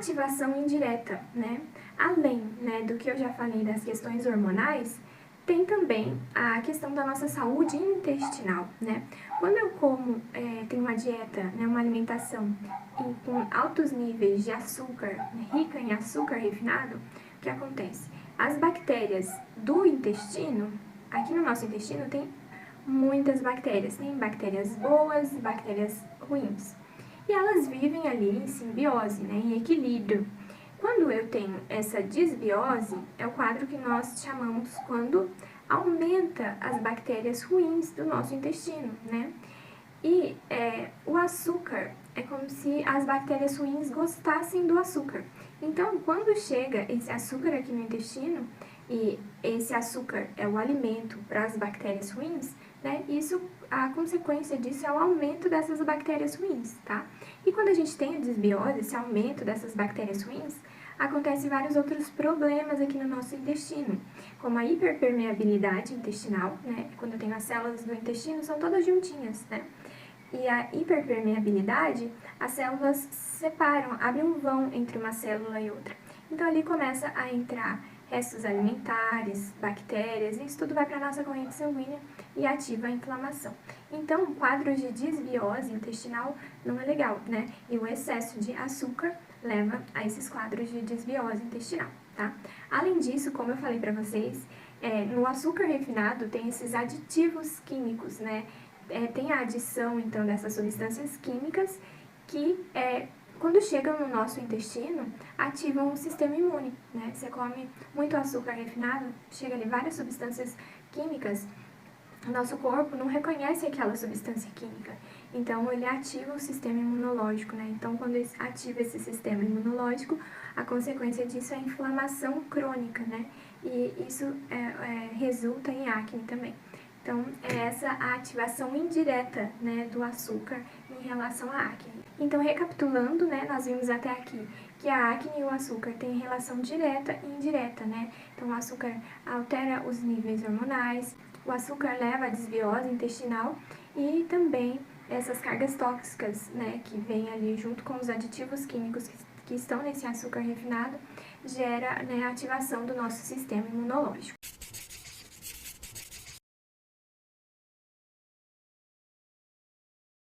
ativação indireta, né? Além, né, do que eu já falei das questões hormonais, tem também a questão da nossa saúde intestinal, né? Quando eu tenho uma dieta, né, uma alimentação com altos níveis de açúcar, rica em açúcar refinado, o que acontece? As bactérias do intestino, aqui no nosso intestino tem muitas bactérias, tem bactérias boas e bactérias ruins. E elas vivem ali em simbiose, né, em equilíbrio. Quando eu tenho essa desbiose, é o quadro que nós chamamos quando aumenta as bactérias ruins do nosso intestino, né? E o açúcar é como se as bactérias ruins gostassem do açúcar. Então, quando chega esse açúcar aqui no intestino, e esse açúcar é o alimento para as bactérias ruins, né? A consequência disso é o aumento dessas bactérias ruins, tá? E quando a gente tem a desbiose, esse aumento dessas bactérias ruins, acontecem vários outros problemas aqui no nosso intestino, como a hiperpermeabilidade intestinal, né? Quando eu tenho as células do intestino, são todas juntinhas, né? E a hiperpermeabilidade, as células separam, abrem um vão entre uma célula e outra. Então ali começa a entrar restos alimentares, bactérias, e isso tudo vai para a nossa corrente sanguínea e ativa a inflamação. Então, quadros de desbiose intestinal não é legal, né? E o excesso de açúcar leva a esses quadros de desbiose intestinal, tá? Além disso, como eu falei para vocês, no açúcar refinado tem esses aditivos químicos, né? Tem a adição, então, dessas substâncias químicas que, quando chegam no nosso intestino, ativam o sistema imune, né? Você come muito açúcar refinado, chega ali várias substâncias químicas, o nosso corpo não reconhece aquela substância química, então ele ativa o sistema imunológico, né? Então, quando ativa esse sistema imunológico, a consequência disso é a inflamação crônica, né? E isso resulta em acne também. Então, é essa a ativação indireta, né, do açúcar em relação à acne. Então, recapitulando, né, nós vimos até aqui que a acne e o açúcar têm relação direta e indireta, né? Então, o açúcar altera os níveis hormonais, o açúcar leva à desbiose intestinal e também essas cargas tóxicas, né, que vêm ali junto com os aditivos químicos que estão nesse açúcar refinado, gera, né, a ativação do nosso sistema imunológico.